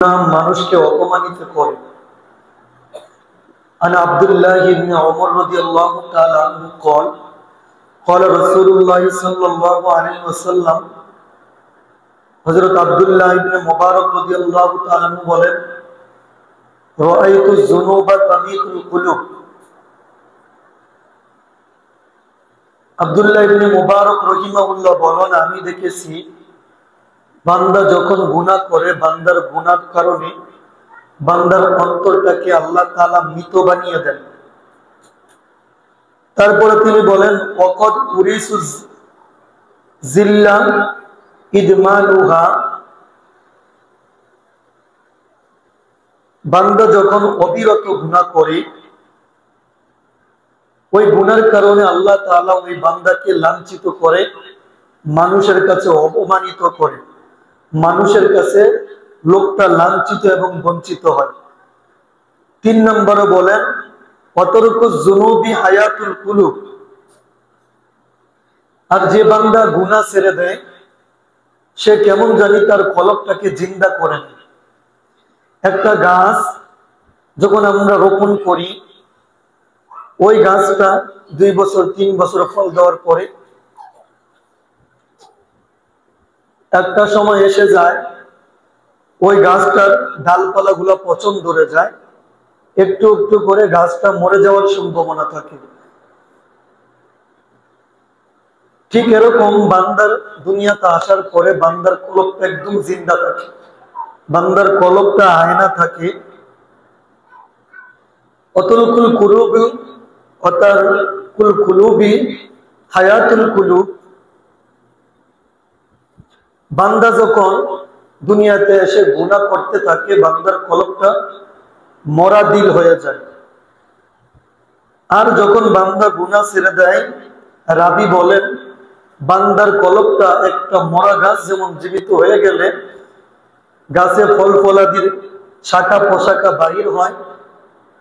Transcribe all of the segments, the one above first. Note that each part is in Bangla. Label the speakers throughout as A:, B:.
A: মানুষকে অপমানিত করে। আন আব্দুল্লাহ ইবনে ওমর রাদিয়াল্লাহু তাআলা আনহু قال قال رسول الله সাল্লাল্লাহু আলাইহি ওয়াসাল্লাম, হযরত আব্দুল্লাহ ইবনে মুবারক রাদিয়াল্লাহু তাআলা আনহু বলেন, রাআইতু যুনুবা তামিতুল কুলুব। আব্দুল্লাহ ইবনে মুবারক রাহিমাহুল্লাহ বলেন, আমি দেখেছি বান্দা যখন গুনাহ করে, বান্দার গুনার কারণে বান্দার অন্তরটাকে আল্লাহ তাআলা মৃত বানিয়ে দেন। তারপরে তিনি বলেন, ওয়াকাদ উরিসু জিল্লা ইদমানুহা। বান্দা যখন অবিরত গুনাহ করে, ওই গুনার কারণে আল্লাহ তাআলা ওই বান্দাকে লাঞ্ছিত করে, মানুষের কাছে অপমানিত করে, মানুষের কাছে লোকটা লাঞ্ছিত এবং বঞ্চিত হয়। 3 নম্বরে বলেন, অতরকু যুনুবি হায়াতুল কুলুব। আর যে বান্দা গুনাহ ছেড়ে দেয়, সে কেমন জানি তার কলবটাকে জিন্দা করে নেয়। একটা গাছ যখন আমরা রোপণ করি, ওই গাছটা 2 বছর 3 বছর ফল দেওয়ার পরে একটা সময় এসে যায়, ওই গাছটার ডালপালা গুলা পচন ধরে যায়, একটু একটু করে গাছটা মরে যাওয়ার সম্ভাবনা থাকে। ঠিক এরকম বান্দার দুনিয়াতে আসার পরে বান্দার কলবটা একদম জিন্দা থাকে, বান্দার কলবটা আয়না থাকে। অতলকুল কুলুবি অতারকুল কুলুবি হায়াতুল কুলুব। বান্দা যখন দুনিয়াতে এসে গুনাহ করতে থাকে, বান্দার কলবটা মরা দিল হয়ে যায়। আর যখন বান্দা গুনাহ ছেড়ে দেয়, রাবি বলেন, বান্দার কলবটা একটা মরা গাছ যেমন জীবিত হয়ে গেলে গাছে ফল ফলাদির শাখা পোশাখা বাহির হয়,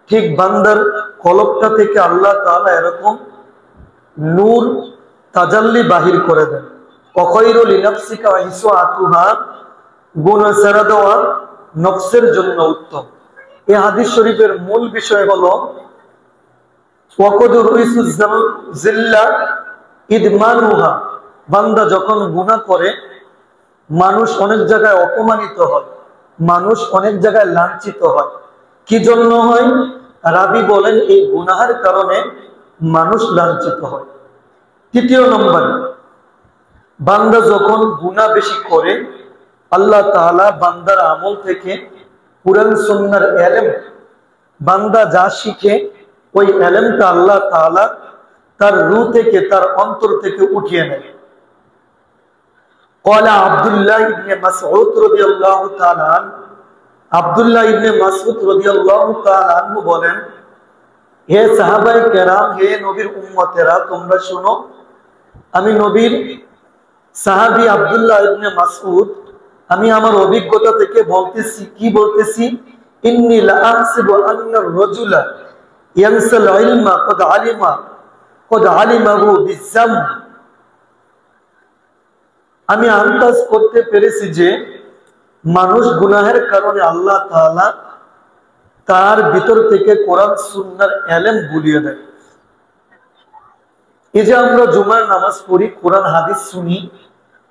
A: ঠিক বান্দার কলবটা থেকে আল্লাহ তাআলা এরকম নূর তাজাল্লি বাহির করে দেন। অখৈরু লিনাফসিকা ইসওয়াতুহা, গুনাহ ছেড়ে দেওয়া নফসের জন্য উত্তম। এই হাদিস শরীফের মূল বিষয় হলো ওয়াকাদু রুইসু জিল্লা ইদমানুহা। বান্দা যখন গুনাহ করে, মানুষ অনেক জায়গায় অপমানিত হয়, মানুষ অনেক জায়গায় লাঞ্ছিত হয়। কি জন্য হয়? রাবি বলেন, এই গুনাহের কারণে মানুষ লাঞ্ছিত হয়। 3 নম্বর, বান্দা যখন গুনাহ বেশি করে, আল্লাহ তাআলা বান্দার আমল থেকে কুরআন সুন্নাহর ইলম, বান্দা যা শিখে ওই ইলমটা আল্লাহ তাআলা তার রূহ থেকে, তার অন্তর থেকে উঠিয়ে নেয়। قال আব্দুল্লাহ ইবনে মাসউদ রাদিয়াল্লাহু তাআলা আন, আব্দুল্লাহ ইবনে মাসউদ রাদিয়াল্লাহু তাআলা আনহু বলেন, হে সাহাবায়ে কেরাম, হে নবীর উম্মতেরা, তোমরা শুনো, আমি নবীর সাহাবী আব্দুল্লাহ ইবনে মাসউদ, আমি আমার অভিজ্ঞতা থেকে বলতেছি। কি বলতেছি? ইন্নী লা আহসিবু আন্না আর-রাজুলা ইয়ানসাল ইলমা ক্বাদ আলিমাহু বিযাম। আমি আন্দাজ করতে পেরেছি যে মানুষ গুনাহের কারণে আল্লাহ তাআলা তার ভিতর থেকে কোরআন সুন্নাহর ইলম ভুলিয়ে দেয়। এই যে আমরা জুমার নামাজ পড়ি, কোরআন হাদিস শুনি,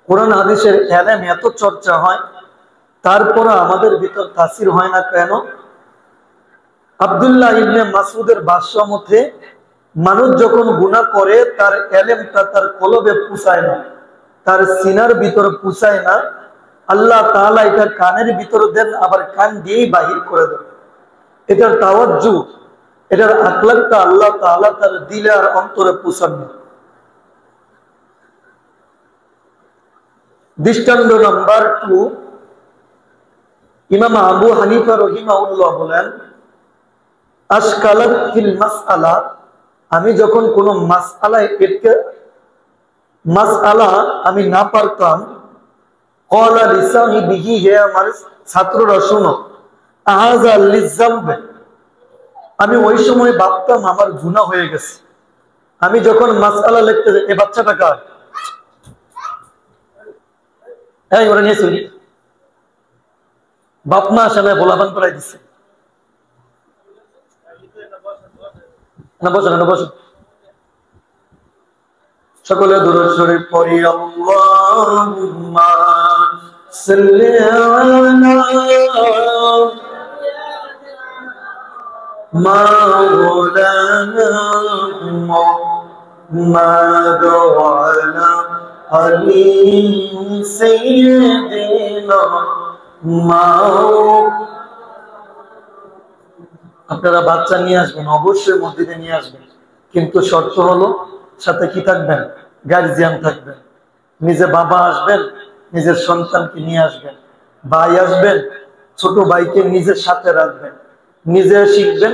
A: কোরআন হাদিসের ইলম এত চর্চা হয়, তারপর আমাদের ভিতর তাসির হয় না কেন? আব্দুল্লাহ ইবনে মাসউদের ভাষ্য মতে, মানুষ যখন গুনাহ করে, তার ইলমটা তার কলবে পৌঁছায় না, তার সিনার ভিতর পৌঁছায় না। আল্লাহ তাআলা এটা কানের ভিতর দেন, আবার কান দিয়েই বাহির করে দেন। এটার তাওয়াজ্জু, এটার আকলাকটা আল্লাহ তাআলা তার দিলে আর অন্তরে পৌঁছান না। দৃষ্টান্ত নাম্বার 2, ইমাম আবু হানিফা রাহিমাহুল্লাহ বলেন, আশকালাত ফিল মাসআলা, আমি যখন কোন মাসআলা আমি না পারতাম, ক্বালা লিসাহিবিহি, হে আমার ছাত্ররা শোনো, আহাযা লিযামব, আমি ওই সময় ভাবতাম আমার গুনাহ হয়ে গেছে। আমি যখন মাসআলা লিখতে যাই, এই বাচ্চাটা কার? এই ওরা নিয়ে চলি, বাপ মা আসে না বলাবান করাই দিচ্ছে না, বসেন না, বসেন। সকলে দুরূদ শরীফ পড়ি। আল্লাহুম্মা সাল্লি আলা মাওলানা মুহাম্মাদ ওয়া আলা আলি সাইয়্যিদিনা আপনারা বাচ্চা নিয়ে আসবেন, অবশ্যই মসজিদে নিয়ে আসবেন, কিন্তু শর্ত হলো সাথে কি থাকবেন? গার্জিয়ান থাকবেন। নিজে বাবা আসবেন, নিজের সন্তানকে নিয়ে আসবেন। ভাই আসবেন, ছোট ভাইকে নিজের সাথে রাখবেন। নিজে শিখবেন,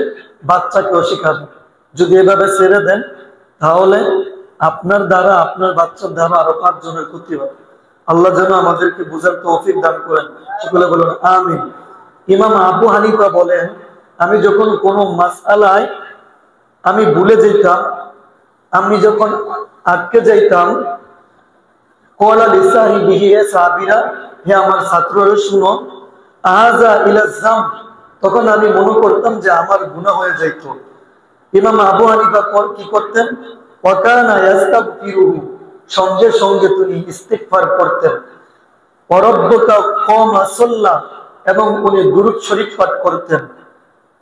A: বাচ্চাকেও শিখাবেন। যদি এভাবে ছেড়ে দেন তাহলে আপনার দ্বারা, আপনার বাচ্চার দ্বারা আরো 5 জনের ক্ষতি হবে। আল্লাহ যেন আমাদেরকে বুঝার তৌফিক দান করেন। সকলে বলুন আমিন। ইমাম আবু হানিফা বলেন, আমি যখন কোনো মাসআলায় আমি ভুলে যেতাম, আমি যখন আটকে যাইতাম, কলা লিসাহিবিহি, হে সাহাবীরা, হে আমার ছাত্ররা শুনো, আযা ইলা যাম, তখন আমি মনে করতাম যে আমার গুনাহ হয়ে যাইত। ইমাম আবু হানিফা কি করতেন? ওয়াকানা ইস্তাগফিরুহু, সঙ্গে সঙ্গে তিনি ইস্তিগফার করতেন। ওয়ারাব্বুকা ক্বামা সাল্লা, এবং উনি দুরূদ শরীফ পাঠ করতেন।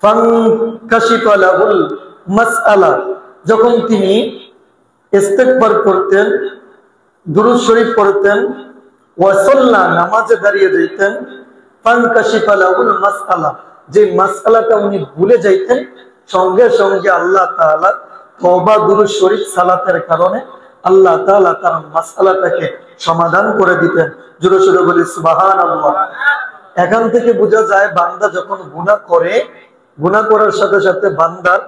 A: ফানকাশিফা লাহুল মাসআলা, যখন তিনি ইস্তিগফার করতেন, দুরূদ শরীফ পড়তেন, ওয়া সাল্লা, নামাজে দাঁড়িয়ে যাইতেন, ফানকাশিফা লাহুল মাসআলা, যে মাসআলাটা উনি ভুলে যাইতেন, সঙ্গে সঙ্গে আল্লাহ তাআলা তওবা দুরূদ শরীফ সালাতের কারণে আল্লাহ তাআলা তার মাসআলাটাকে সমাধান করে দিতেন। জোরে সোরে বলি সুবহানাল্লাহ। এখান থেকে বোঝা যায় বান্দা যখন গুনাহ করে, গুনাহ করার সাথে সাথে বান্দার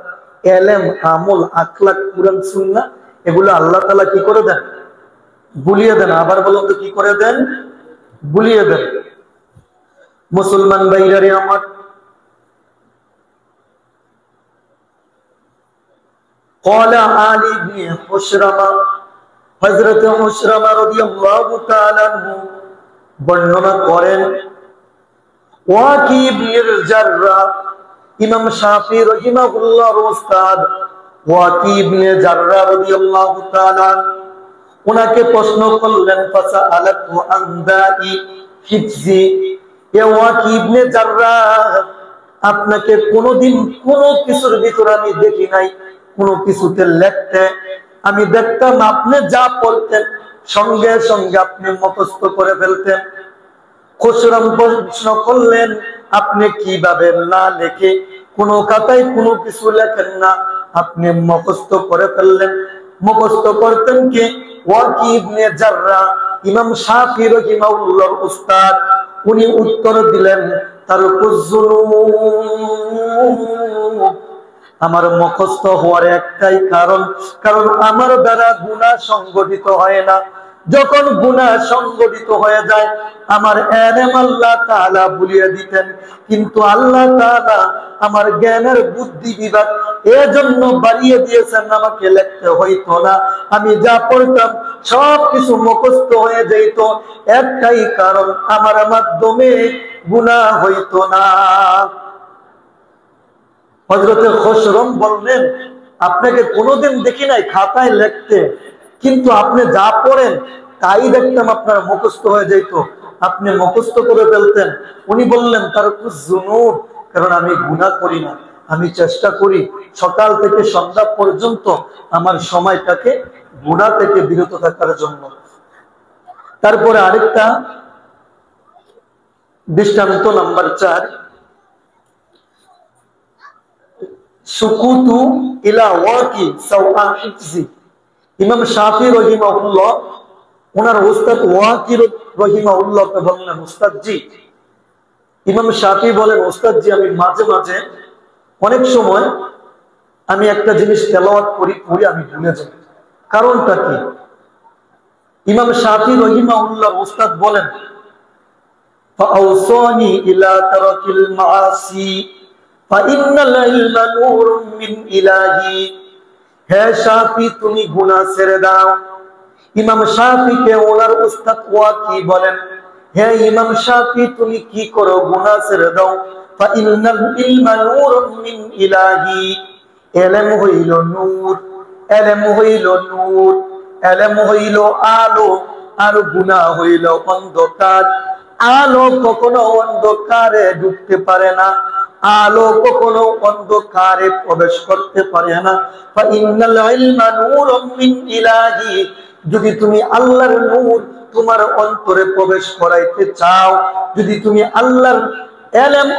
A: ইলম, আমল, আখলাক, কুরআন সুন্নাহ এগুলো আল্লাহ তাআলা কি করে দেন? ভুলিয়ে দেন। আবার বলুন তো কি করে দেন? ভুলিয়ে দেন। মুসলমান ভাইরা আমার, قال علي بن حشرمة, হযরত হুশরামা রাদিয়াল্লাহু তাআলা আনহু বর্ণনা করেন, ওয়াকি ইবনে জাররাহ, ইমাম শাফি রাহিমাহুল্লাহর উস্তাদ ওয়াকি ইবনে জাররাহ রাদিয়াল্লাহু তাআলা ওনাকে প্রশ্ন করলেন, ফাসাআলাতু আন দাই হিফজি, এ ওয়াকি ইবনে জাররাহ, আপনাকে কোনোদিন কোনো কিছুর ভিতর আমি দেখি নাই, কোনো কিছুতে লিখতে। আমি দেখতাম আপনি যা পড়তেন সঙ্গে সঙ্গে আপনি মুখস্থ করে ফেলতেন। খুশরাম প্রশ্ন করলেন, আপনি কিভাবে না লিখে, কোনো খাতায় কোনো কিছু লেখেন না, আপনি মুখস্থ করে ফেললেন? মুখস্থ করতেন কে? ওয়াকি ইবনে জাররাহ, ইমাম শাফি রাহিমাহুল্লাহর উস্তাদ। উনি উত্তর দিলেন, আমার মুখস্থ হওয়ার একটাই কারণ, কারণ আমার দ্বারা গুনাহ সংগঠিত হয় না। যখন গুনাহ সংগঠিত হয়ে যায় আমার ইলম আল্লাহ তাআলা ভুলিয়ে দিতেন, কিন্তু আল্লাহ তাআলা আমার জ্ঞানের বুদ্ধি বিভাগ এজন্য বাড়িয়ে দিয়েছেন, আমাকে লিখতে হইতো না। আমি যা পড়তাম সব কিছু মুখস্থ হয়ে যেত। একটাই কারণ, আমার মাধ্যমে গুনাহ হইতো না। হযরত খুশরম বললেন, আপনাকে কোনোদিন দেখি নাই খাতায় লিখতে, কিন্তু আপনি যা পড়েন তাই দেখতাম আপনার মুখস্থ হয়ে যেত, আপনি মুখস্থ করে ফেলতেন। উনি বললেন, তার যুনুব, কারণ আমি গুনাহ করি না, আমি চেষ্টা করি সকাল থেকে সন্ধ্যা পর্যন্ত আমার সময়টাকে গুনাহ থেকে বিরত থাকার জন্য। তারপরে আরেকটা দৃষ্টান্ত নাম্বার 4, সুকুতু ইলা ওয়াকি সাওয়া হিফজি, ইমাম শাফি রাহিমাহুল্লাহ ওনার উস্তাদ ওয়াকি রাহিমাহুল্লাহ কে বললেন, উস্তাদ জি, ইমাম শাফি বলেন, উস্তাদ জি, আমি মাঝে মাঝে অনেক সময় আমি একটা জিনিস তেলাওয়াত করি, পড়ি আমি ভুলে যাই, কারণটা কি? ইমাম শাফি রাহিমাহুল্লাহ উস্তাদ বলেন, ফাআউসানি ইলা তারাকিল মাআসি ফাইন্নাল ইলমা নূরুম মিন ইলাহি, হে শাফি তুমি গুনাহ ছেড়ে দাও। ইমাম শাফিকে ওনার উস্তাদ ওয়াকি বলেন, হে ইমাম শাফি তুমি কি করো? গুনাহ ছেড়ে দাও। ফা ইন্নাল ইলমা নূরুম মিন ইলাহি, ইলম হইল নূর, ইলম হইল নূর, ইলম হইল আলো, আর গুনাহ হইল অন্ধকার। আলো কখনো অন্ধকারে ঢুকতে পারে না, আলো কখনো অন্ধকারে প্রবেশ করতে পারে না। ফা ইন্নাল ইলমা নূরুম মিন ইলাহি, যদি তুমি আল্লাহর নূর তোমার অন্তরে প্রবেশ করাইতে চাও, যদি তুমি আল্লাহর ইলম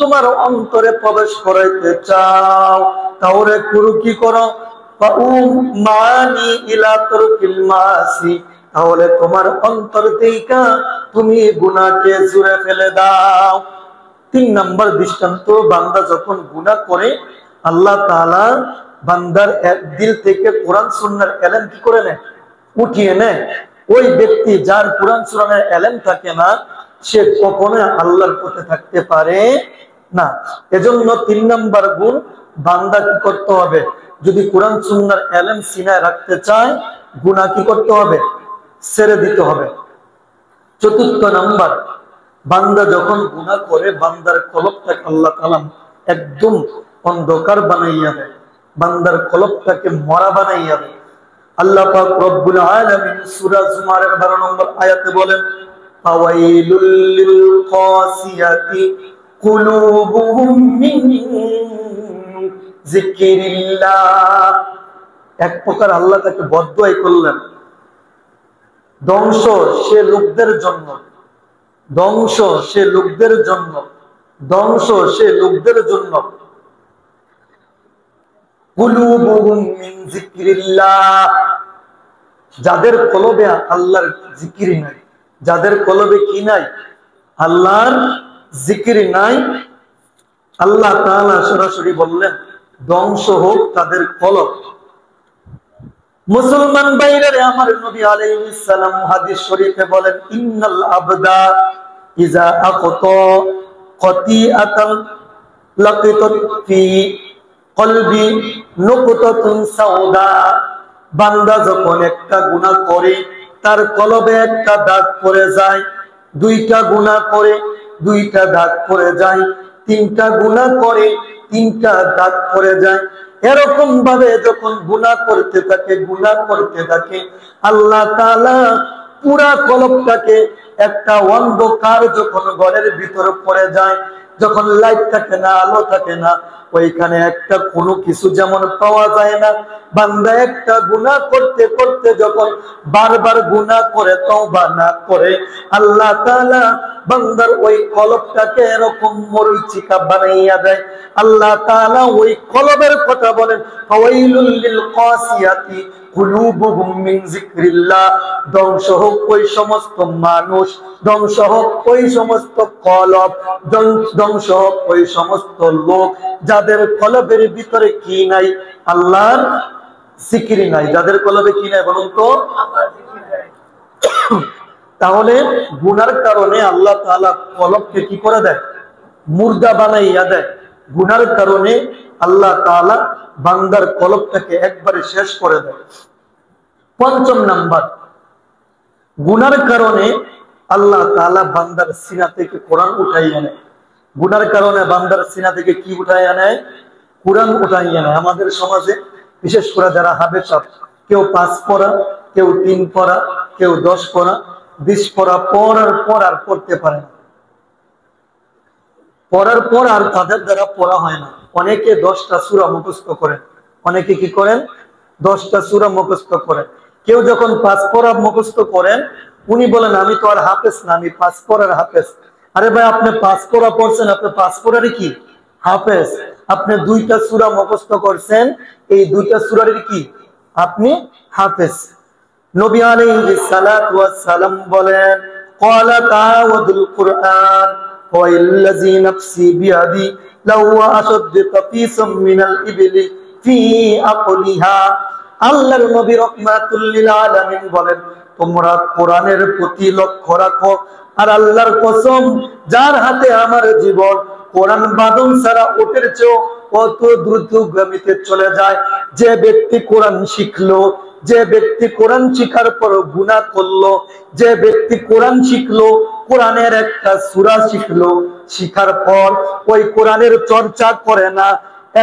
A: তোমার অন্তরে প্রবেশ করাইতে চাও, তাহলে কি করো? মানি ইলা তারকিল মাসি, তাহলে তোমার অন্তর থেকে তুমি গুনাহকে জুড়ে ফেলে দাও। 3 নম্বর দৃষ্টান্ত, বান্দা যখন গুনাহ করে আল্লাহ তাআলা বান্দার দিল থেকে কোরআন সুন্নাহর ইলম কি করে নেয়? উঠিয়ে নেয়। ওই ব্যক্তি যার কোরআন সুন্নাহর ইলম থাকে না, সে কখনো আল্লাহর পথে থাকতে পারে না। এজন্য 3 নম্বর গুণ, বান্দা কি করতে হবে? যদি কোরআন সুন্নাহর ইলম সিনায় রাখতে চায়, গুনাহ কি করতে হবে? ছেড়ে দিতে হবে। 4 নম্বর, বান্দা যখন গুনাহ করে বান্দার কলবটাকে আল্লাহ তাআলা একদম অন্ধকার বানাইয়া দেয়, বান্দার কলবটাকে মরা বানাইয়া দেয়। আল্লাহ পাক রব্বুল আলামিন সূরা জুমারের 12 নম্বর আয়াতে বলেন, ফাওয়াইলুল লিল কাসিয়াতি কুলুবুহুম মিন যিকরিল্লাহ। এক প্রকার আল্লাহ তাকে বদদুআই করলেন, ধ্বংস সে লোকদের জন্য, ধ্বংস সে লোকদের জন্য, ধ্বংস সে লোকদের জন্য। কুলুবুহুম মিন যিকরিল্লাহ, যাদের কলবে আল্লাহর জিকির নাই, যাদের কলবে কি নাই? আল্লাহর জিকির নাই। আল্লাহ তাআলা সরাসরি বললেন, ধ্বংস হোক তাদের কলব। মুসলমান ভাইরা, আমার নবী আলাইহিস সালাম হাদিস শরীফে বলেন, ইন্নাল আবদা ইজা আখতা কতিআতান লাকিতাত ফি কলবি নুকতাতুন সাউদা। বান্দা যখন একটা গুনাহ করে তার কলবে একটা দাগ পড়ে যায়, 2টা গুনাহ করে 2টা দাগ পড়ে যায়, 3টা গুনাহ করে 3টা দাগ পড়ে যায়। এরকম ভাবে যখন গুনাহ করতে থাকে, গুনাহ করতে থাকে, আল্লাহ তাআলা পুরা কলবটাকে একটা অন্ধকার যখন ঘরের ভিতরে পড়ে যায়, যখন লাইট থাকে না, আলো থাকে না, ওইখানে একটা কোনো কিছু যেমন পাওয়া যায় না। বান্দা একটা গুনাহ করতে করতে যখন বারবার গুনাহ করে তওবা না করে, আল্লাহ তাআলা বান্দার ওই কলবটাকে এরকম মরিচিকা বানাইয়া দেয়। আল্লাহ তাআলা ওই কলবের কথা বলেন, ফাওয়াইলুল লিল কাসিয়াতি কুলুবুহুম মিন যিকরিল্লাহ। ধ্বংস হোক ওই সমস্ত মানুষ, ধ্বংস হোক ওই সমস্ত কলব, ধ্বংস হোক ওই সমস্ত লোক যাদের কলবের ভিতরে কি নাই? আল্লাহর জিকির নাই। যাদের কলবে কি নাই বলুন তো? তাহলে গুনার কারণে আল্লাহ তাআলা কলবকে কি করে দেয়? মুর্দা বানাইয়া দেয়। গুনার কারণে আল্লাহ তাআলা বান্দার কলবটাকে একবারে শেষ করে দেয়। 5 নম্বর, গুনার কারণে আল্লাহ তাআলা বান্দার সিনা থেকে কোরআন উঠাইয়া নেয়। গুনার কারণে বান্দার সিনা থেকে কি উঠাইয়া নেয়? কোরআন উঠাইয়া নেয়। আমাদের সমাজে বিশেষ করে যারা হাফেজ, কেউ 5 পড়া, কেউ 3 পড়া, কেউ 10 পড়া, 20 পড়া পড়ার পর আর পড়তে পারে না, পড়ার পর আর তাদের দ্বারা পড়া হয় না। অনেকে 10টা সূরা মুখস্থ করেন, অনেকে কি করেন? 10টা সূরা মুখস্থ করেন। কেউ যখন 5 পড়া মুখস্থ করেন, উনি বলেন আমি তো আর হাফেজ না, আমি 5 পড়ার হাফেজ। আরে ভাই, আপনি 5 পড়া পড়ছেন, আপনি 5 পড়ারই কি হাফেজ? আপনি 2টা সূরা মুখস্থ করছেন, এই 2টা সূরারই কি আপনি হাফেজ। নবী আলাইহিস সালাতু ওয়াস সালাম বলেন, ক্বালা তাওয়াদুল কুরআন ওয়াল্লাযী নাফসি বিয়াদি লাউ আশাদ্দু কাফিসাম মিনাল ইবলি ফি আকলিহা। আল্লাহর নবী রাহমাতুল লিল আলামিন বলেন, তোমরা কোরআনের প্রতি লক্ষ্য রাখো। আর আল্লাহর কসম, যার হাতে আমার জীবন, কোরআন বাদন ছাড়া ওটের চেয়েও কত দ্রুতগামীতে চলে যায়। যে ব্যক্তি কোরআন শিখলো, যে ব্যক্তি কোরআন শিখার পর গুনাহ করলো, যে ব্যক্তি কোরআন শিখলো, কোরআনের একটা সূরা শিখলো, শিখার পর ওই কোরআনের চর্চা করে না।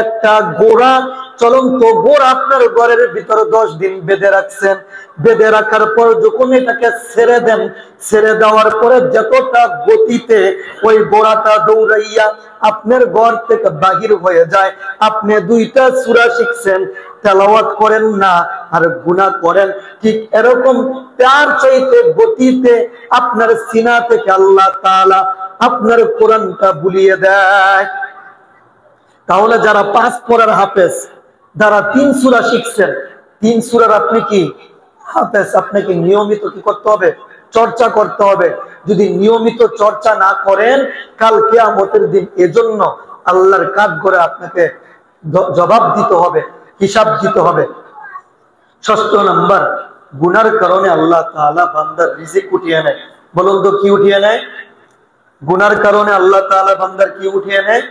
A: একটা ঘোড়া, চলন্ত ঘোড়া আপনার ঘরের ভিতরে 10 দিন বেঁধে রাখছেন, বেঁধে রাখার পর যখন এটাকে ছেড়ে দেন, ছেড়ে দেওয়ার পরে যতটা গতিতে ওই ঘোড়াটা দৌড়াইয়া আপনার ঘর থেকে বাহির হয়ে যায়, আপনি 2টা সূরা শিখছেন, তেলাওয়াত করেন না আর গুনাহ করেন, ঠিক এরকম তার চাইতে গতিতে আপনার সিনা থেকে আল্লাহ তাআলা আপনার কোরআনটা বুলিয়ে দেয়। তাহলে যারা 5 পড়ার হাফেজ, যারা 3 সূরা শিখছেন, 3 সূরার আপনি কি হাফেজ, আপনাকে নিয়মিত কি করতে হবে? চর্চা করতে হবে। যদি নিয়মিত চর্চা না করেন, কাল কিয়ামতের দিন এজন্য আল্লাহর কাঠগড়ে আপনাকে জবাব দিতে হবে, হিসাব দিতে হবে। 6 নাম্বার, গুনার কারণে আল্লাহ তাআলা বান্দার রিজিক উঠিয়ে নেয়। বলুন তো কি উঠিয়ে নেয়? গুনার কারণে আল্লাহ তাআলা বান্দার কি উঠিয়ে নেয়?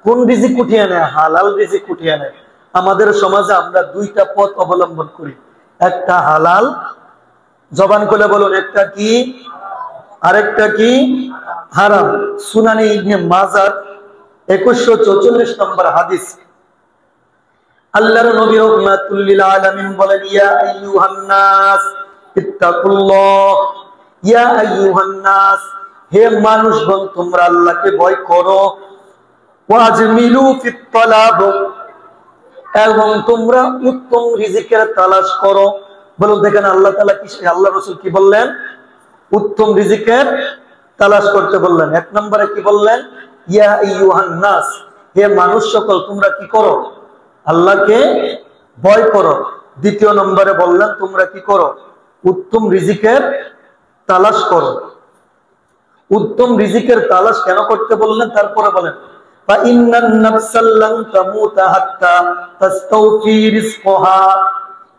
A: কোন রিজিক উঠিয়ে নেয়? হালাল রিজিক উঠিয়ে নেয়। আমাদের সমাজে আমরা 2টা পথ অবলম্বন করি, একটা হালাল, জবান খুলে বলুন, একটা কি? আরেকটা কি? হারাম। সুনানে ইবনে মাজাহ 2144 নম্বর হাদিস, আল্লাহর নবী রাহমাতুল লিল আলামিন বলেন, ইয়া আইয়ুহান নাস ইত্তাকুল্লাহ, ইয়া আইয়ুহান নাস, হে মানুষগণ তোমরা আল্লাহকে ভয় করো, ওয়াজমিলু ফিত তালাব, এবং তোমরা উত্তম রিজিকের তালাশ করো। বলুন দেখেন আল্লাহ তাআলা কি, আল্লাহ রাসূল কি বললেন? উত্তম রিজিকের তালাশ করতে বললেন। 1 নম্বরে কি বললেন? ইয়া আইয়ুহান নাস, হে মানুষ সকল তোমরা কি করো? আল্লাহকে ভয় করো। 2 নম্বরে বললেন তোমরা কি করো? উত্তম রিজিকের তালাশ করো। উত্তম রিজিকের তালাশ কেন করতে বললেন? তারপরে বলেন, ফা ইন্নান নাফসাল লান তামুতা হাত্তা তাস্তাওফি রিজকাহা,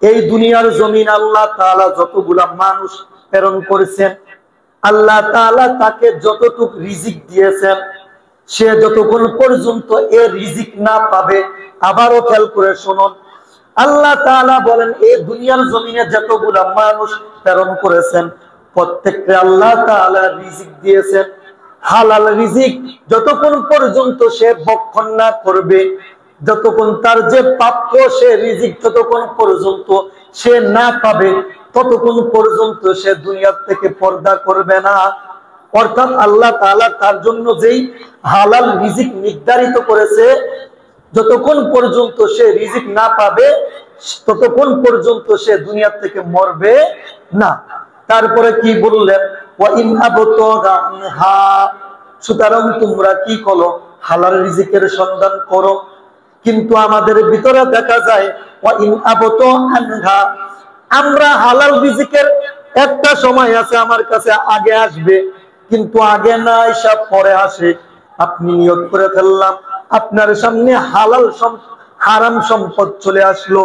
A: এই দুনিয়ার জমিন আল্লাহ তাআলা যতগুলা মানুষ প্রেরণ করেছেন, আল্লাহ তাআলা তাকে যতটুক রিজিক দিয়েছেন, সে যতক্ষণ পর্যন্ত এর রিজিক না পাবে, আবারও খেয়াল করে শুনুন, আল্লাহ তাআলা বলেন এই দুনিয়ার জমিনে যতগুলা মানুষ প্রেরণ করেছেন প্রত্যেককে আল্লাহ তাআলা রিজিক দিয়েছেন, হালাল রিজিক। যতক্ষণ পর্যন্ত সে ভক্ষণ না করবে, যতক্ষণ তার যে প্রাপ্য সে রিজিক যতক্ষণ পর্যন্ত সে না পাবে, ততক্ষণ পর্যন্ত সে দুনিয়া থেকে পর্দা করবে না। অর্থাৎ আল্লাহ তাআলা তার জন্য যেই হালাল রিজিক নির্ধারিত করেছে, যতক্ষণ পর্যন্ত সে রিজিক না পাবে ততক্ষণ পর্যন্ত সে দুনিয়া থেকে মরবে না। তারপরে কি বললেন? ওয়া ইন আবতাগা আনহা, সুতরাং তোমরা কি করো? হালাল রিজিকের সন্ধান করো। কিন্তু আমাদের ভিতরে দেখা যায় ওয়া ইন আবতা আনহা, আমরা হালাল রিজিকের একটা সময় আছে আমার কাছে আগে আসবে, কিন্তু আগে না এসে পরে আসে। আপনি নিয়ত করে ফেললাম, আপনার সামনে হালাল হারাম সম্পদ চলে আসলো,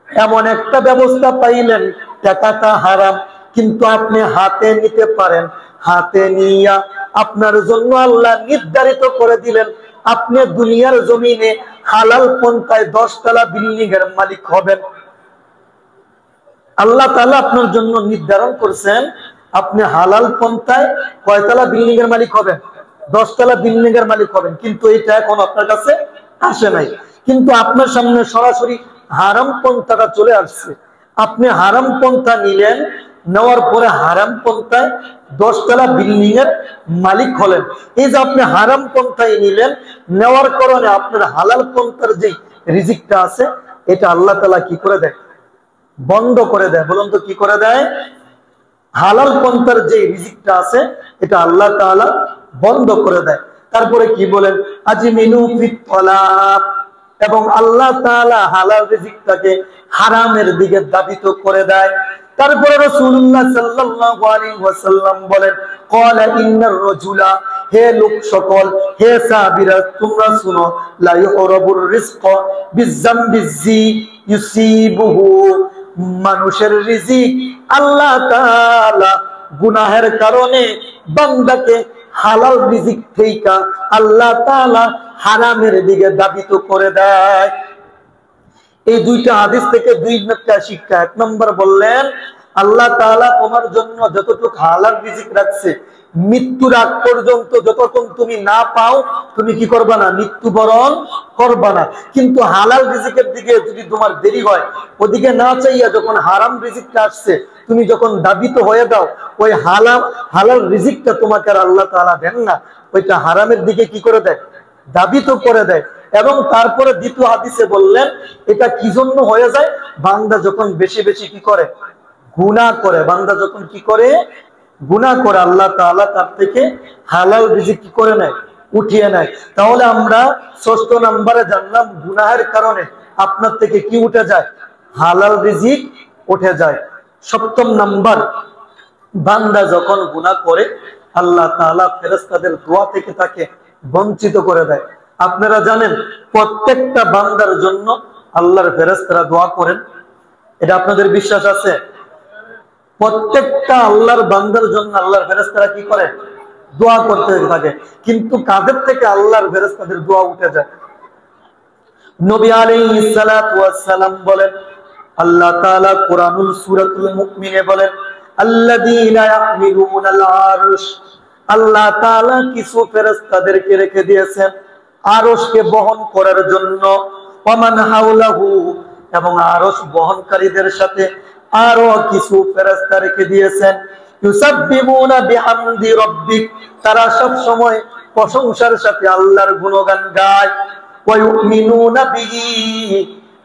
A: এমন একটা ব্যবস্থা পাইলেন টাকাটা হারাম, কিন্তু আপনি হাতে নিতে পারেন, হাতে নিয়া আপনার জন্য আল্লাহ নির্ধারিত করে দিলেন আপনি দুনিয়ার জমিনে হালাল পন্থায় 10 তলা বিল্ডিং এর মালিক হবেন। আল্লাহ তাআলা আপনার জন্য নির্ধারণ করছেন আপনি হালাল পন্থায় কয়তলা বিল্ডিং এর মালিক হবেন? 10 তলা বিল্ডিং এর মালিক হবেন। কিন্তু এটা এখন আপনার কাছে আসে নাই, কিন্তু আপনার সামনে সরাসরি হারাম পন্থাটা চলে আসছে। আপনি হারাম পন্থা নিলেন, নেওয়ার পরে হারাম পন্থায় 10 তলা বিল্ডিং এর মালিক হলেন। এই যে আপনি হারাম পন্থায় নিলেন, নেওয়ার কারণে আপনার হালাল পন্থার যে রিজিকটা আছে এটা আল্লাহ তাআলা কি করে দেয়? বন্ধ করে দেয়। বলুন তো কি করে দেয়? হালাল পন্থার যে রিজিকটা আছে এটা আল্লাহ তাআলা বন্ধ করে দেয়। তারপরে কি বলেন? আজমিনু ফিত তালাব, এবং আল্লাহ তাআলা হালাল রিজিকটাকে হারামের দিকে ধাবিত করে দেয়। তারপরে রাসূলুল্লাহ সাল্লাল্লাহু আলাইহি ওয়াসাল্লাম বলেন, ক্বালা ইন্নার রাজুলা, হে লোক সকল, হে সাহাবীরা তোমরা শুনো, লা ইউরাবুর রিজকা বিযামবিজি ইউসিবুহু, মানুষের রিজিক আল্লাহ তাআলা গুনাহের কারণে বান্দাকে হালাল রিজিক থেকে আল্লাহ তাআলা হারামের দিকে ধাবিত করে দেয়। এই 2টা হাদিস থেকে 2টা শিক্ষা। 1 নম্বর বললেন আল্লাহ তাআলা তোমার জন্য যতটুকু হালাল রিজিক রাখছে মৃত্যুর আগ পর্যন্ত যতক্ষণ তুমি না পাও তুমি কি করবা না, মৃত্যুবরণ করবা না। কিন্তু হালাল রিজিকের দিকে যদি তোমার দেরি হয়, ওদিকে না চাইয়া যখন হারাম রিজিকটা আসছে তুমি যখন দাবিত হয়ে দাও, ওই হালাল রিজিকটা তোমাকে আর আল্লাহ তাআলা দেন না, ওইটা হারামের দিকে কি করে দেয়, দাবিত করে দেয়। এবং তারপরে দ্বিতীয় হাদিসে বললেন এটা কি জন্য হয়ে যায়, বান্দা যখন বেশি বেশি কি করে, গুনাহ করে। বান্দা যখন কি করে, গুনাহ করে, আল্লাহ তাআলা তার থেকে হালাল রিজিক কি করে নেয়, উঠিয়ে নেয়। তাহলে আমরা ৬ষ্ঠ নম্বরে জানলাম গুনাহের কারণে আপনার থেকে কি উঠে যায়, হালাল রিজিক উঠে যায়। ৭ম নাম্বার, বান্দা যখন গুনাহ করে আল্লাহ তাআলা ফেরেশতাদের দোয়া থেকে তাকে বঞ্চিত করে দেয়। আপনারা জানেন প্রত্যেকটা বান্দার জন্য আল্লাহর ফেরেশতারা দোয়া করেন, এটা আপনাদের বিশ্বাস আছে? প্রত্যেকটা আল্লাহর বান্দার জন্য আল্লাহর ফেরেশতারা কি করে, দোয়া করতে থাকে। কিন্তু কাদের থেকে আল্লাহর ফেরেশতাদের দোয়া উঠে যায়? নবী আলাইহিস সালাতু ওয়াস সালাম বলেন, আল্লাহ তাআলা কোরআনুল সূরাতুল মুমিনে বলেন, আল্লাযীনা ইয়াহমিলুনাল আরশ, আল্লাহ তাআলা কিছু ফেরেশতাদেরকে রেখে দিয়েছেন আরশকে বহন করার জন্য, ওয়ামান হাওলাহু, এবং আরশ বহনকারীদের সাথে আরো কিছু ফেরেশতা রেখে দিয়েছেন, ইউসাব্বিহুনা বিহামদি রাব্বিক, তারা সব সময় প্রশংসার সাথে আল্লাহর গুণগান গায়, ওয়া ইউমিনুনা বিহি,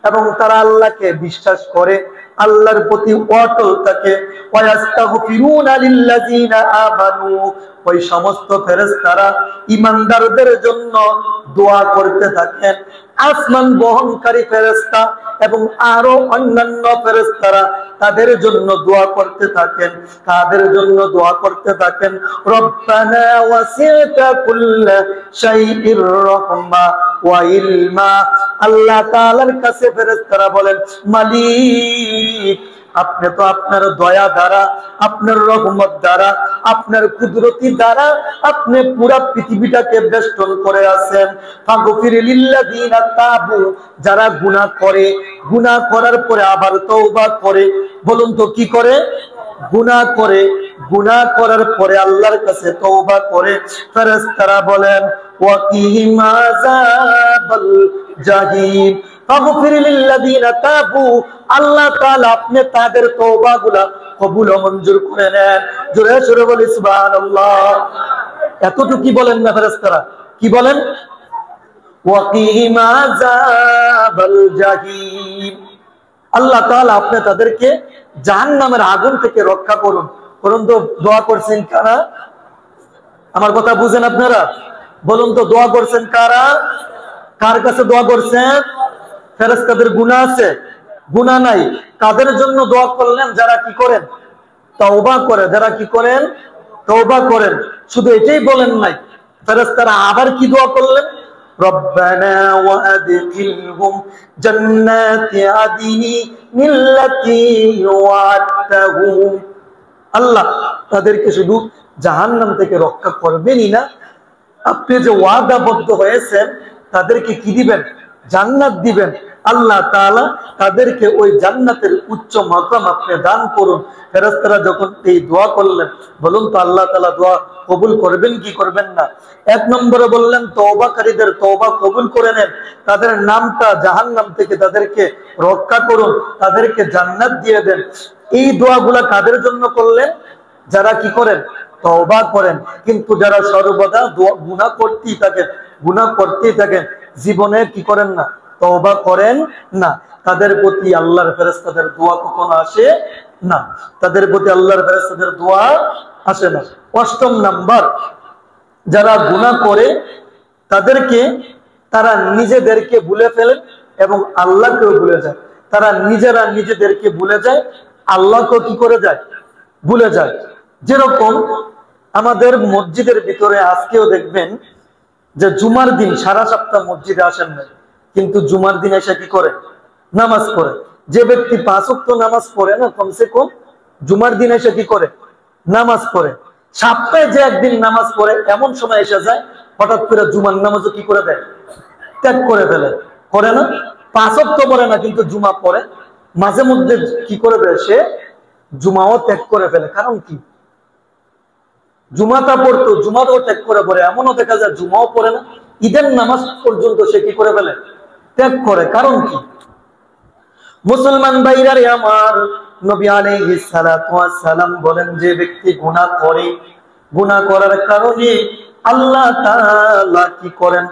A: এবং তারা আল্লাহকে বিশ্বাস করে, আল্লাহর প্রতি অটল থাকে, ওয়া ইস্তাগফিরুনা লিল্লাযিনা আমানু, ওই সমস্ত ফেরেশতারা ঈমানদারদের জন্য দোয়া করতে থাকেন। আসমান বহনকারী ফেরেশতা এবং আরো অন্যান্য ফেরেশতারা তাদের জন্য দোয়া করতে থাকেন। কাদের জন্য দোয়া করতে থাকেন? রব্বানা ওয়াসি'তা কুল্লা শাইইর রাহমা ওয়া ইলমা, আল্লাহ তাআলার কাছে ফেরেশতারা বলেন, মালিক আপনি তো আপনার দয়া দ্বারা, আপনার রহমত দ্বারা, আপনার কুদরতি দ্বারা আপনি পুরা পৃথিবীটাকে বেষ্টন করে আছেন। ফাগফির লিল্লাযিনা তাবু, যারা গুনাহ করে, গুনাহ করার পরে আবার তওবা করে। বলুন তো কি করে? গুনাহ করে, গুনাহ করার পরে আল্লাহর কাছে তওবা করে। ফেরেশতারা বলেন, ওয়াকিহিম আযাবাল জাহিম, ফাগফির লিল্লাযিনা তাবু, আল্লাহ তাআলা আপনি তাদের তওবাগুলো কবুল ও মঞ্জুর করে নেন। জোরে জোরে বলি সুবহানাল্লাহ। এতটুকু কি বলেন না ফেরেশতারা? কি বলেন? ওয়াকিহিম আযাবাল জাহিম, আল্লাহ তাআলা আপনি তাদেরকে জাহান্নামের আগুন থেকে রক্ষা করুন। করুন তো দোয়া করছেন কারা? আমার কথা বুঝেন আপনারা? বলুন তো দোয়া করছেন কারা? কার কাছে দোয়া করছেন? ফেরেশতাদের গুনাহ আছে? গুনাহ নাই। কাদের জন্য দোয়া করলেন? যারা কি করেন? তওবা করে। যারা কি করেন? তওবা করেন। শুধু এটাই বলেন নাই, ফেরেশতারা আবার কি দোয়া করলেন? রব্বানা ওয়া আদখিলহুম জান্নাতি আদিনি মিল্লাতি ওয়া'তাহুম, আল্লাহ তাদেরকে শুধু জাহান্নাম থেকে রক্ষা করবেনই না, আপনি যে ওয়াদাবদ্ধ হয়েছেন তাদেরকে কি দিবেন? জান্নাত দিবেন। আল্লাহ তাআলা তাদেরকে ওই জান্নাতের উচ্চ মাকাম আপনি দান করুন। ফেরেশতারা যখন এই দোয়া করলেন, বলুন তো আল্লাহ তাআলা দোয়া কবুল করবেন কি করবেন না? এক নম্বরে বললেন তওবাকারীদের তওবা কবুল করে নেন, তাদের নামটা জাহান্নাম থেকে তাদেরকে রক্ষা করুন, তাদেরকে জান্নাত দিয়ে দেন। এই দোয়াগুলা কাদের জন্য করলেন? যারা কি করেন? তওবা করেন। কিন্তু যারা সর্বদা গুনাহ করতেই থাকেন, গুনাহ করতেই থাকেন, জীবনে কি করেন না? তওবা করেন না, তাদের প্রতি আল্লাহর ফেরেশতাদের দোয়া কখনো আসে না। তাদের প্রতি আল্লাহর ফেরেশতাদের দোয়া আসে না। ৮ম নাম্বার, যারা গুনাহ করে তাদেরকে, তারা নিজেদেরকে ভুলে ফেলেন এবং আল্লাহকেও ভুলে যায়। তারা নিজেরা নিজেদেরকে ভুলে যায়, আল্লাহকেও কি করে যায়? ভুলে যায়। যেরকম আমাদের মসজিদের ভিতরে আজকেও দেখবেন যে জুমার দিন সারা সপ্তাহ মসজিদে আসেন না, কিন্তু জুমার দিন এসে কি করে? নামাজ পড়ে। যে ব্যক্তি ৫ ওয়াক্ত নামাজ পড়ে না, কমসে কম জুমার দিন এসে কি করে? নামাজ পড়ে। সপ্তাহে যে একদিন নামাজ পড়ে, এমন সময় এসে যায় হঠাৎ করে জুমার নামাজও কি করে দেয়? ত্যাগ করে ফেলে। করে না? ৫ ওয়াক্ত পড়ে না কিন্তু জুমা পড়ে। মাঝে মধ্যে কি করে দেয়? সে জুমাও ত্যাগ করে ফেলে। কারণ কি? জুমাটা পড়তো, জুমাটাও ত্যাগ করে পড়ে। এমনও দেখা যায় জুমাও পড়ে না, ঈদের নামাজ পর্যন্ত সে কি করে ফেলে, ত্যাগ করে। কারণ কি? মুসলমান ভাইরারে আমার, নবী আলাইহিস সালাতু ওয়াস সালাম বলেন, যে ব্যক্তি গুনাহ করে, গুনাহ করার কারণে আল্লাহ তাআলা কি করেন,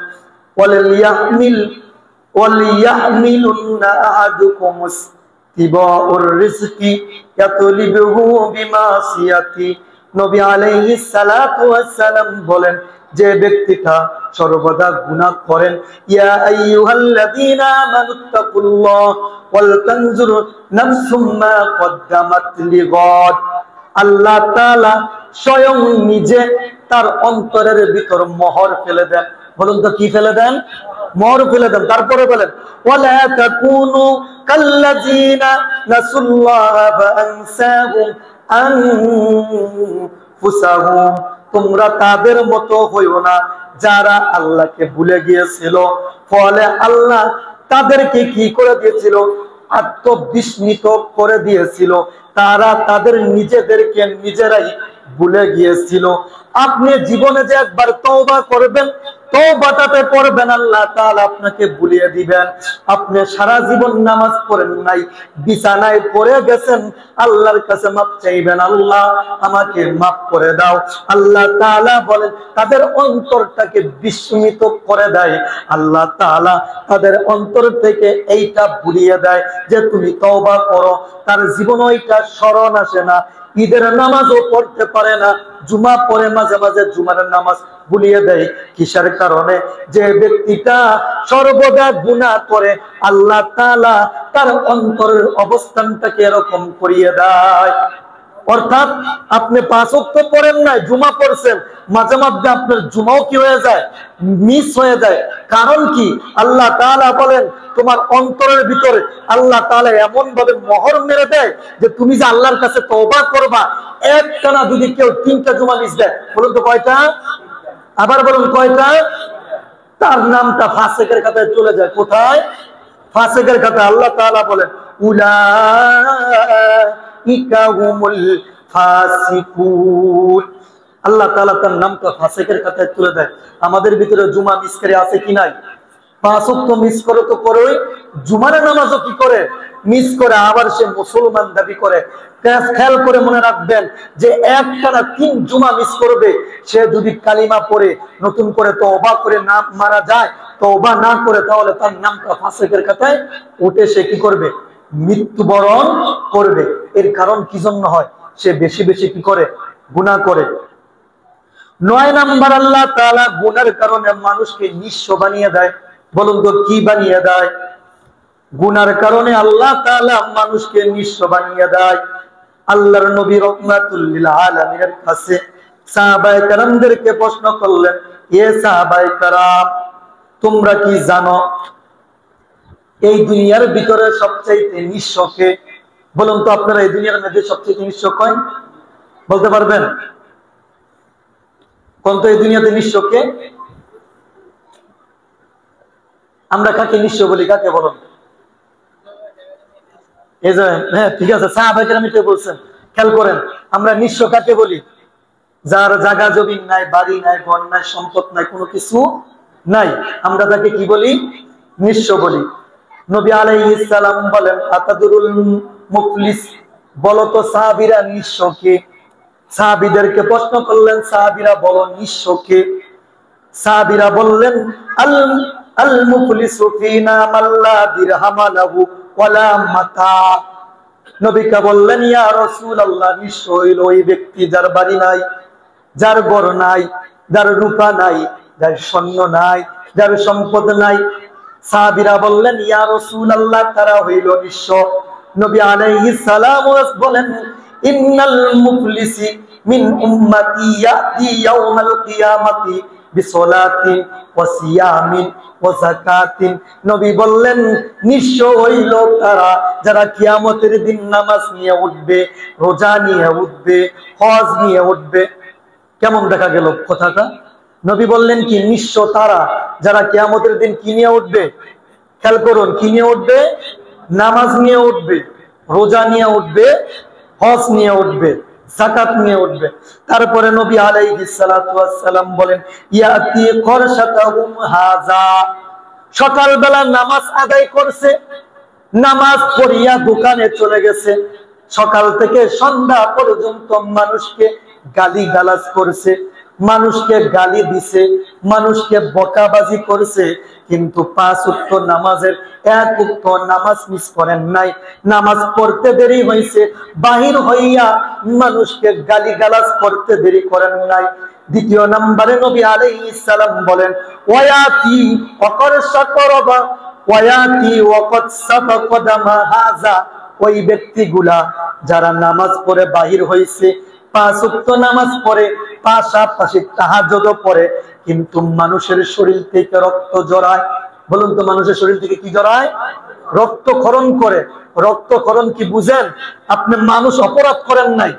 A: ওয়ালিয়াহমিলুন্না আহাদুকুমুস তিবাউর রিজকি ইয়াতলিবুহু বিমাসিয়াতি। নবী আলাইহিস সালাতু ওয়াস সালাম বলেন, যে ব্যক্তিটা সর্বদা গুনাহ করেন, ইয়া আইয়ুহাল্লাযীনা আমানুত্তাকুল্লাহ ওয়াল তানজুর নাফসুম মা কদ্দামাত লিগাদ। আল্লাহ তাআলা স্বয়ং নিজে তার অন্তরের ভিতর মোহর ফেলে দেন। বলুন তো কি ফেলে দেন? মোহর ফেলে দেন। তারপরে বলেন, ওয়ালা তাকুনু কাল্লাযীনা নাসুল্লাহা ফাআনসাহুম আনফুসাহুম। তোমরা তাদের মতো হইও না যারা আল্লাহকে ভুলে গিয়েছিল, ফলে আল্লাহ তাদেরকে কি করে দিয়েছিল, আত্মবিস্মৃত করে দিয়েছিল। তারা তাদের নিজেদেরকে নিজেরাই ভুলে গিয়েছিল। আপনি জীবনে যে একবার তওবা করবেন, তওবাটাতে পড়বেন, আল্লাহ তাআলা আপনাকে ভুলিয়ে দিবেন। আপনি সারা জীবন নামাজ পড়েন নাই, বিছানায় পড়ে গেছেন, আল্লাহর কাছে মাপ চাইবেন, আল্লাহ আমাকে মাফ করে দাও। আল্লাহ তাআলা বলেন, তাদের অন্তরটাকে বিস্মিত করে দেয়। আল্লাহ তাআলা তাদের অন্তর থেকে এইটা ভুলিয়ে দেয় যে তুমি তওবা করো। তার জীবন ওইটা স্মরণ আসে না, ঈদের নামাজও পড়তে পারে না, জুমা পড়ে মাঝে মাঝে জুমার নামাজ ভুলিয়ে দেয়। কিসের কারণে? যে ব্যক্তিটা সর্বদা গুনাহ করে, আল্লাহ তাআলা তার অন্তরের অবস্থানটাকে এরকম করিয়ে দেয়। অর্থাৎ আপনি 5 ওয়াক্ত পড়েন না, জুমা পড়ছেন, মাঝে মাঝে আপনার জুমাও কি হয়ে যায়, মিস হয়ে যায়। কারণ কি? আল্লাহ তাআলা বলেন, তোমার অন্তরের ভিতরে আল্লাহ তাআলা এমন ভাবে মোহর মেরে দেয় যে তুমি যে আল্লাহর কাছে তওবা করবা, একটানা যদি কেউ 3টা জুমা মিস দেয়, বলুন তো কয়টা? আবার বলুন কয়টা? তার নামটা ফাসিকের খাতায় চলে যায়। কোথায়? ফাসিকের খাতায়। আল্লাহ তাআলা বলেন, উলাইকা হুমুল ফাসিকুন। আল্লাহ তাআলা তার নামটা ফাসিকের খাতায় তুলে দেয়। আমাদের ভিতরে জুমা মিস করে আছে কি নাই? 5 ওয়াক্ত মিস করে তো করেই, জুমার নামাজও কি করে মিস করে, আবার সে মুসলমান দাবি করে। খেয়াল করে মনে রাখবেন যে একটানা 3 জুমা মিস করবে, সে যদি কালিমা পড়ে নতুন করে তওবা করে না মারা যায়, তওবা না করে, তাহলে তার নামটা ফাসিকের খাতায় উঠে সে কি করবে, মৃত্যুবরণ করবে। এর কারণ কি জন্য হয়? সে বেশি বেশি কি করে, গুনাহ করে। 9 নাম্বার, আল্লাহ তাআলা গুনার কারণে মানুষকে নিঃস্ব বানিয়ে দেয়। বলুন তো কি বানিয়ে দেয়? গুনার কারণে আল্লাহ তাআলা মানুষকে নিঃস্ব বানিয়ে দেয়। আল্লাহর নবী রাহমাতুল লিল আলামিনের কাছে সাহাবায়ে কেরামদেরকে প্রশ্ন করলেন, এ সাহাবায়ে কেরাম, তোমরা কি জানো এই দুনিয়ার ভিতরে সবচেয়ে নিঃস্ব কে? বলুন তো আপনারা এই দুনিয়ার মধ্যে সবচেয়ে নিঃস্ব কয়? বলতে পারবেন? কোন তো এই দুনিয়াতে নিঃস্ব কে? আমরা কাকে নিঃস্ব বলি? কাকে বলুন? এই যে, হ্যাঁ ঠিক আছে, সাহাবায়ে কেরাম তো বলছেন। খেয়াল করেন, আমরা নিঃস্ব কাকে বলি? যার জায়গা জমি নাই, বাড়ি নাই, ঘর নাই, সম্পদ নাই, কোনো কিছু নাই, আমরা তাকে কি বলি? নিঃস্ব বলি। নবী আলাইহিস সালাম বলেন, আতাদুরুল মুফলিস, বলো তো সাহাবীরা নিঃস্ব কে? সাহাবীদেরকে প্রশ্ন করলেন, সাহাবীরা বলো নিঃস্ব কে? সাহাবীরা বললেন, আল আল মুফলিসু ফিনা মাল্লা দিরহাম লাহু ওয়ালা মাতা। নবীকে বললেন, ইয়া রাসূলুল্লাহ, নিঃস্ব হইল ওই ব্যক্তি যার বাড়ি নাই, যার ঘর নাই, যার রূপা নাই, যার স্বর্ণ নাই, যার সম্পদ নাই। সাহাবীরা বললেন, ইয়া রাসূলুল্লাহ, তারা হইল নিঃস্ব। নবী আলাইহিস সালাম বলেন, ইন্নাল মুফলিসি মিন উম্মতি ইয়াতি ইয়াউমাল কিয়ামাতি বিসলাতিন ওয়া সিয়ামিন ওয়া যাকাতিন। নবী বললেন, নিঃস্ব হইল তারা যারা কিয়ামতের দিন নামাজ নিয়ে উঠবে, রোজা নিয়ে উঠবে, হজ নিয়ে উঠবে। কেমন দেখা গেল কথাটা? নবী বললেন কি, নিঃস্ব তারা যারা কিয়ামতের দিন কি নিয়ে উঠবে? খেয়াল করুন, কি নিয়ে উঠবে? নামাজ নিয়ে উঠবে, রোজা নিয়ে উঠবে, হজ নিয়ে উঠবে। যাকাত নিয়ে উঠবে। তারপরে নবী আলাইহিস সালাতু ওয়াস সালাম বলেন ইয়াতি করশাতাহুম হাযা, সকালবেলা নামাজ আদায় করছে, নামাজ পড়িয়া দোকানে চলে গেছে, সকাল থেকে সন্ধ্যা পর্যন্ত মানুষকে গালি গালাজ করছে, মানুষকে গালি দিছে, মানুষকে বকাবাজি করছে, কিন্তু 5 ওয়াক্ত নামাজের 1 ওয়াক্ত নামাজ মিস করেন নাই। নামাজ পড়তে দেরি হয়েছে, বাহির হইয়া মানুষকে গালি গালাজ করতে দেরি করেন নাই। দ্বিতীয় নম্বরে নবী আলাইহিস সালাম বলেন ওয়ায়াতি ওয়াকরশাতরবা ওয়ায়াতি ওয়াকদ সাবাকদামা হাযা, ওই ব্যক্তিগুলা যারা নামাজ পড়ে বাহির হইছে, 5 ওয়াক্ত নামাজ পড়ে, পাশাপাশি তাহাজ্জুদও পড়ে, কিন্তু মানুষের শরীর থেকে রক্ত জড়ায়। বলুন তো, মানুষের শরীর থেকে কি জড়ায়? রক্তক্ষরণ করে। রক্তক্ষরণ কি বুঝেন? আপনি মানুষ অপরাধ করেন নাই,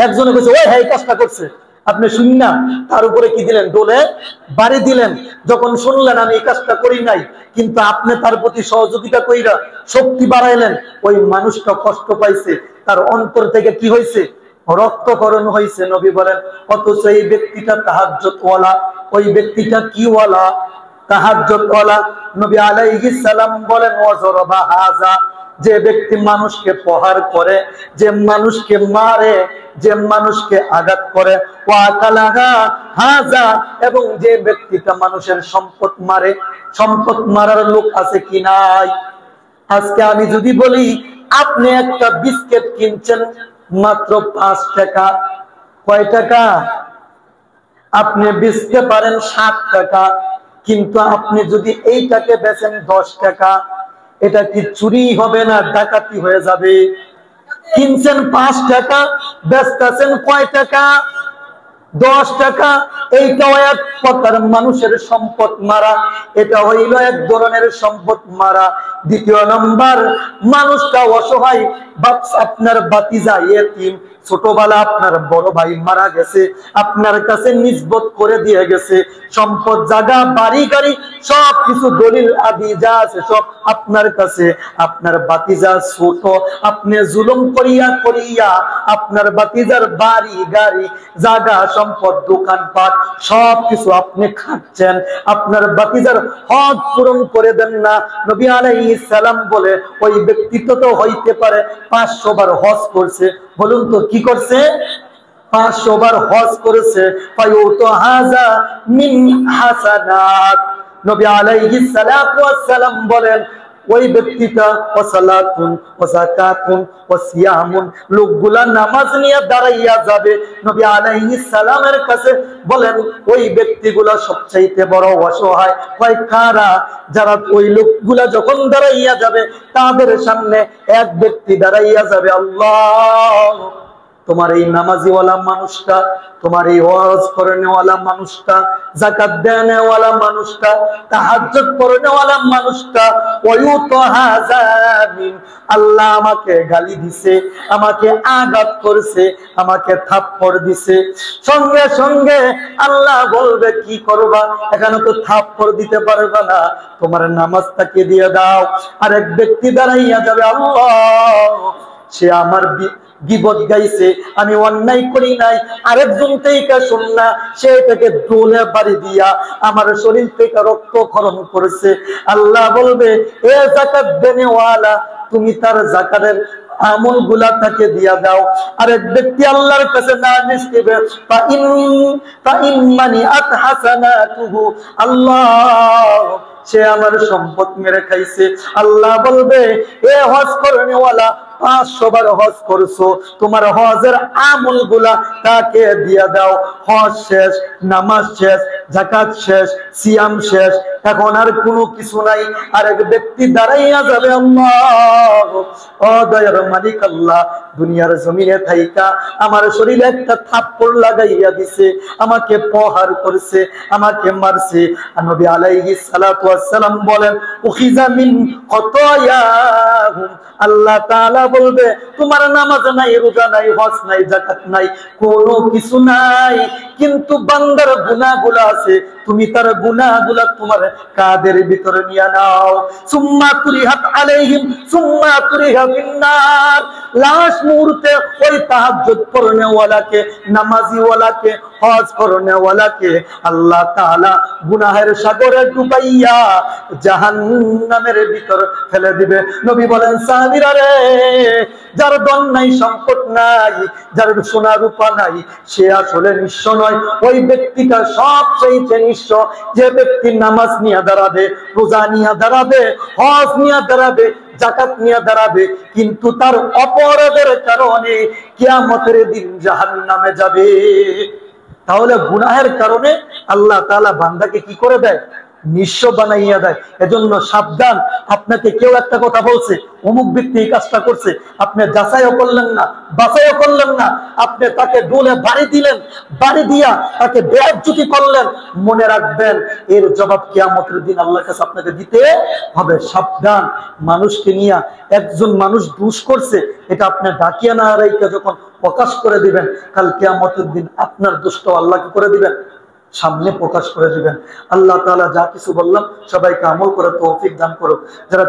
A: একজনে কইছে ওই হ্যাঁ এই কাজটা করছে, আপনি শুননা তার উপরে কি দিলেন? ডোলে বাড়ি দিলেন। যখন শুনলেন আমি এই কাজটা করি নাই, কিন্তু আপনি তার প্রতি সহযোগিতা কইরা শক্তি বাড়াইলেন, ওই মানুষটা কষ্ট পাইছে, তার অন্তর থেকে কি হয়েছে? রক্তক্ষরণ হয়েছে। নবী বলেন অথচ এই ব্যক্তিটা তাহাজ্জুদ ওয়ালা। ওই ব্যক্তিটা কি ওয়ালা? তাহাজ্জুদ ওয়ালা। নবী আলাইহিস সালাম বলেন ওয়াজরাবা হাযা, যে ব্যক্তি মানুষকে প্রহার করে, যে মানুষকে মারে, যে মানুষকে আঘাত করে, ওয়াকালাহা হাযা, এবং যে ব্যক্তিটা মানুষের সম্পদ মারে। সম্পদ মারার লোক আছে কি নাই? আজকে আমি যদি বলি আপনি একটা বিস্কিট কিনছেন মাত্র 5 টাকা, কয় টাকা? আপনি বেচতে পারেন 7 টাকা, কিন্তু আপনি যদি এইটাকে বেচেন 10 টাকা, এটা কি চুরি হবে না ডাকাতি হয়ে যাবে? কিনছেন 5 টাকা, বেচতেছেন কয় টাকা? 10 টাকা। এইটাও এক প্রকার মানুষের সম্পদ মারা, এটা হইল এক ধরনের সম্পদ মারা। দ্বিতীয় নম্বর, মানুষটা অসহায়, আপনার বাতিজা ইয়েতিম, ছোটবেলা আপনার বড় ভাই মারা গেছে, আপনার কাছে নিসবত করে দিয়ে গেছে, সম্পদ জায়গা বাড়ি গাড়ি সব কিছু দলিল আদি যা আছে সব আপনার কাছে। আপনার বাতিজা ছোট, আপনি জুলুম করিয়া করিয়া আপনার বাতিজার বাড়ি গাড়ি জায়গা সম্পদ দোকানপাট সব কিছু আপনি খাচ্ছেন, আপনার বাতিজার হক পূরণ করে দেন না। নবী আলাইহিস সালাম বলে ওই ব্যক্তিত্ব তো হইতে পারে 500 বার হজ করছে। বলুন তো কি করছে? 500 বার হজ করেছে। ফায়ুতু হাযা মিন হাসানাত। নবী আলাইহিস সালাতু ওয়াস সালাম বলেন ওই ব্যক্তিটা ওয়াসালাতুন ওয়াযাকাতুন ওয়াসিয়ামুন, লোকগুলা নামাজ নিয়ে দাঁড়াইয়া যাবে। নবী আলাইহিস সালামের কাছে বলেন ওই ব্যক্তিগুলা সবচাইতে বড় অসহায়। কয় কারা? যারা ওই লোকগুলা যখন দাঁড়াইয়া যাবে তাদের সামনে এক ব্যক্তি দাঁড়াইয়া যাবে, আল্লাহ তোমার এই নামাজিওয়ালা মানুষটা, তোমার এই ওয়াজ করেনেওয়ালা মানুষটা, যাকাত দেনেওয়ালা মানুষটা, তাহাজ্জুদ পড়নেওয়ালা মানুষটা, ওয়ায়ুতু হাযা মিন, আল্লাহ আমাকে গালি দিছে, আমাকে আঘাত করেছে, আমাকে থাপ্পড় দিছে। সঙ্গে সঙ্গে আল্লাহ বলবে কি করবা? এখানে তো থাপ্পড় দিতে পারবে না, তোমার নামাজটাকে দিয়ে দাও। আরেক ব্যক্তি দাঁড়াইয়া যাবে, আল্লাহ সে আমার গীবত গাইছে, আমি অন্যায় করি নাই, আরেকজন থেকে শুননা সে এটাকে দোলে বাড়ি দিয়া আমার শরীর থেকে রক্তক্ষরণ করেছে। আল্লাহ বলবে এ যাকাত দেনেওয়ালা, তুমি তার যাকাতের আমল গুলা তাকে দিয়া দাও। আরেক ব্যক্তি আল্লাহর কাছে নালিশ দিবে, আল্লাহ সে আমার সম্পদ মেরে খাইছে। আল্লাহ বলবে এ হজ করেনেওয়ালা 500 বার হজ করছো, তোমার হজের আমল গুলা তাকে দিয়া দাও। হজ শেষ, নামাজ শেষ, যাকাত শেষ, সিয়াম শেষ, এখন আর কোনো কিছু নাই। আরেক ব্যক্তি দাঁড়াইয়া যাবে, আল্লাহ ও দয়ার মালিক আল্লাহ, দুনিয়ার জমিনে থাইকা আমার শরীরে একটা থাপ্পড় লাগাইয়া দিছে, আমাকে প্রহার করছে, আমাকে মারছে। নবী আলাইহিস সালাতু ওয়াস সালাম বলেন উখিযা মিন খাতায়াহুম, আল্লাহ তাআলা বলবে তোমার নামাজ নাই, রোজা নাই, হজ নাই, যাকাত নাই, কোনো কিছু নাই, কিন্তু বান্দার গুনাহগুলো আছে, তুমি তার গুনাহগুলো তোমার কাঁধের ভিতরে নিয়ে নাও। সুম্মা তুরিহাত আলাইহিম সুম্মা তুরিহা ফিন্নার, লাস্ট মুহূর্তে ওই তাহাজ্জুদ পড়নেওয়ালাকে, নামাজিওয়ালাকে, হজ করনেওয়ালাকে আল্লাহ তাআলা গুনাহের সাগরে ডুবাইয়া জাহান্নামের ভিতর ফেলে দিবে। নবী বলেন সাহাবীরা রে, যার ধন নাই, সম্পদ নাই, যার সোনা রূপা নাই, সে আসলে নিঃস্ব নয়, ওই ব্যক্তিটা সবচেয়ে নিঃস্ব যে ব্যক্তি নামাজ নিয়ে দাঁড়াবে, রোজা নিয়ে দাঁড়াবে, হজ নিয়ে দাঁড়াবে, যাকাত নিয়ে দাঁড়াবে, কিন্তু তার অপরাধের কারণে কিয়ামতের দিন জাহান্নামে যাবে। তাহলে গুনাহের কারণে আল্লাহ তাআলা বান্দাকে কি করে দেয়? নিঃস্ব বানাইয়া দেয়। এজন্য সাবধান। আপনাকে কেউ একটা কথা বলছে, অমুক ব্যক্তি এই কাজটা করছে, আপনি যাচাইও করলেন না, বাছাইও করলেন না, আপনি তাকে ডোলে বাড়ি দিলেন, বাড়ি দিয়া তাকে বেইজ্জতি করলেন, মনে রাখবেন এর জবাব কিয়ামতের দিন আল্লাহর কাছে আপনাকে দিতে হবে। সাবধান। মানুষকে নিয়ে একজন মানুষ দোষ করছে, এটা আপনি ডাকিয়া না রাইখা যখন প্রকাশ করে দিবেন, কাল কিয়ামতের দিন আপনার দোষটা আল্লাহকে করে দিবেন, সামনে প্রকাশ করে দিবেন। আল্লাহ তাআলা যা কিছু বললাম সবাইকে আমল করে তৌফিক দান করুক। যারা